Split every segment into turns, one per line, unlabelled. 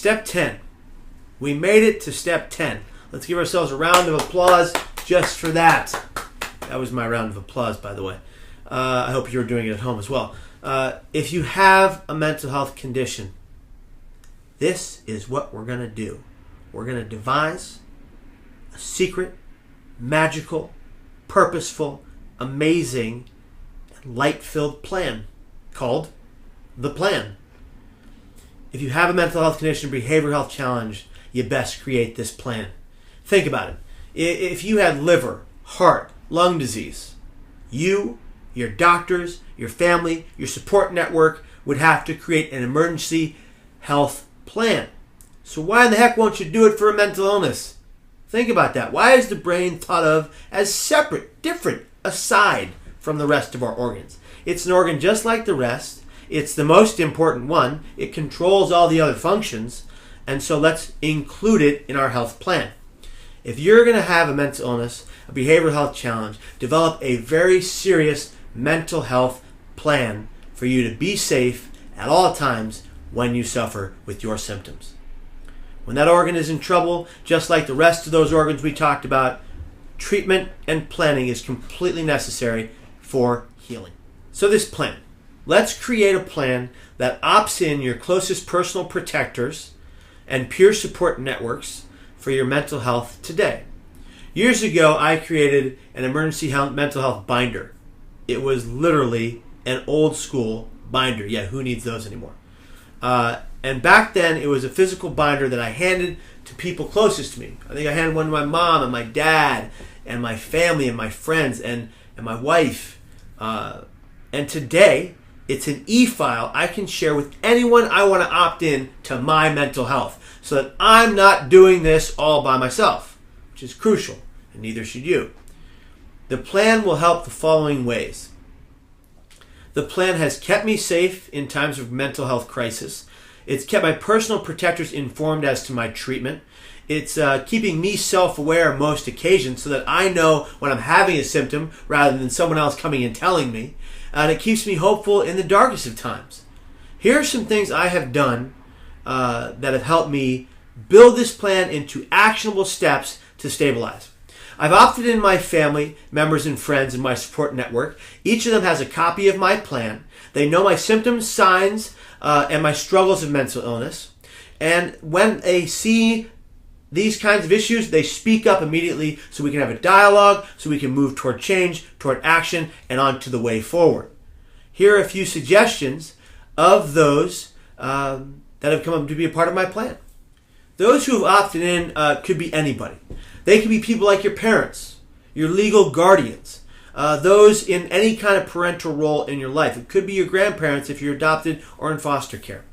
Step 10. We made it to step 10. Let's give ourselves a round of applause just for that. That was my round of applause, by the way. I hope you're doing it at home as well. If you have a mental health condition, this is what we're going to do. We're going to devise a secret, magical, purposeful, amazing, and light-filled plan called The Plan. If you have a mental health condition, behavioral health challenge, you best create this plan. Think about it. If you had liver, heart, lung disease, you, your doctors, your family, your support network would have to create an emergency health plan. So why in the heck won't you do it for a mental illness? Think about that. Why is the brain thought of as separate, different, aside from the rest of our organs? It's an organ just like the rest. It's the most important one. It controls all the other functions. And so let's include it in our health plan. If you're going to have a mental illness, a behavioral health challenge, develop a very serious mental health plan for you to be safe at all times when you suffer with your symptoms. When that organ is in trouble, just like the rest of those organs we talked about, treatment and planning is completely necessary for healing. So this plan, let's create a plan that opts in your closest personal protectors and peer support networks for your mental health today. Years ago, I created an emergency mental health binder. It was literally an old school binder. Yeah, who needs those anymore? And back then, it was a physical binder that I handed to people closest to me. I think I handed one to my mom and my dad and my family and my friends and my wife. And today, it's an e-file I can share with anyone I want to opt in to my mental health so that I'm not doing this all by myself, which is crucial, and neither should you. The plan will help the following ways. The plan has kept me safe in times of mental health crisis. It's kept my personal protectors informed as to my treatment. It's keeping me self-aware on most occasions so that I know when I'm having a symptom rather than someone else coming and telling me. And it keeps me hopeful in the darkest of times. Here are some things I have done that have helped me build this plan into actionable steps to stabilize. I've opted in my family, members, and friends in my support network. Each of them has a copy of my plan. They know my symptoms, signs, and my struggles of mental illness. And when they see these kinds of issues, they speak up immediately so we can have a dialogue, so we can move toward change, toward action, and on to the way forward. Here are a few suggestions of those that have come up to be a part of my plan. Those who have opted in could be anybody. They could be people like your parents, your legal guardians, those in any kind of parental role in your life. It could be your grandparents if you're adopted or in foster care.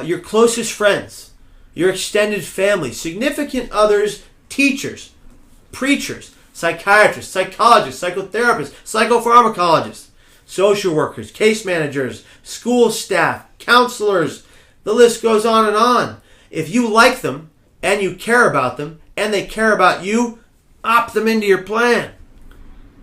Your closest friends, your extended family, significant others, teachers, preachers, psychiatrists, psychologists, psychotherapists, psychopharmacologists, social workers, case managers, school staff, counselors. The list goes on and on. If you like them and you care about them and they care about you, opt them into your plan.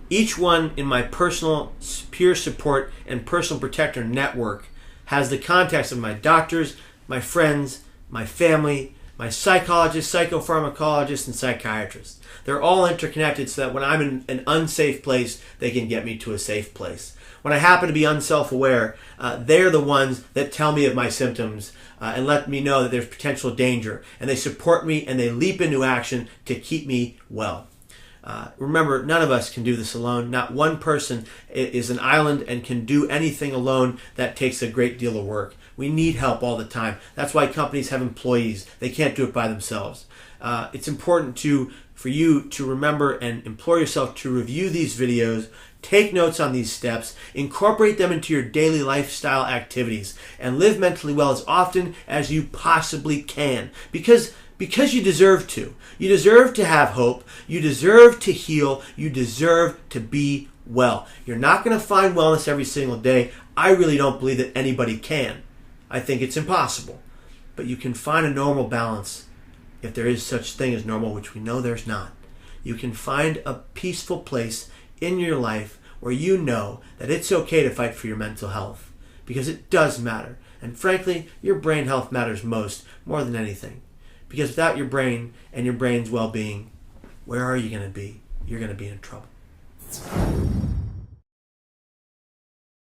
Each one in my personal peer support and personal protector network has the contacts of my doctors, my friends, my family, my psychologists, psychopharmacologists, and psychiatrists. They're all interconnected so that when I'm in an unsafe place, they can get me to a safe place. When I happen to be unself-aware, they're the ones that tell me of my symptoms and let me know that there's potential danger. And they support me and they leap into action to keep me well. Remember, none of us can do this alone. Not one person is an island and can do anything alone. That takes a great deal of work. We need help all the time. That's why companies have employees. They can't do it by themselves. It's important for you to remember and implore yourself to review these videos, take notes on these steps, incorporate them into your daily lifestyle activities, and live mentally well as often as you possibly can. Because you deserve to. You deserve to have hope. You deserve to heal. You deserve to be well. You're not going to find wellness every single day. I really don't believe that anybody can. I think it's impossible. But you can find a normal balance, if there is such thing as normal, which we know there's not. You can find a peaceful place in your life where you know that it's okay to fight for your mental health, because it does matter. And frankly, your brain health matters more than anything. Because without your brain and your brain's well-being, where are you going to be? You're going to be in trouble.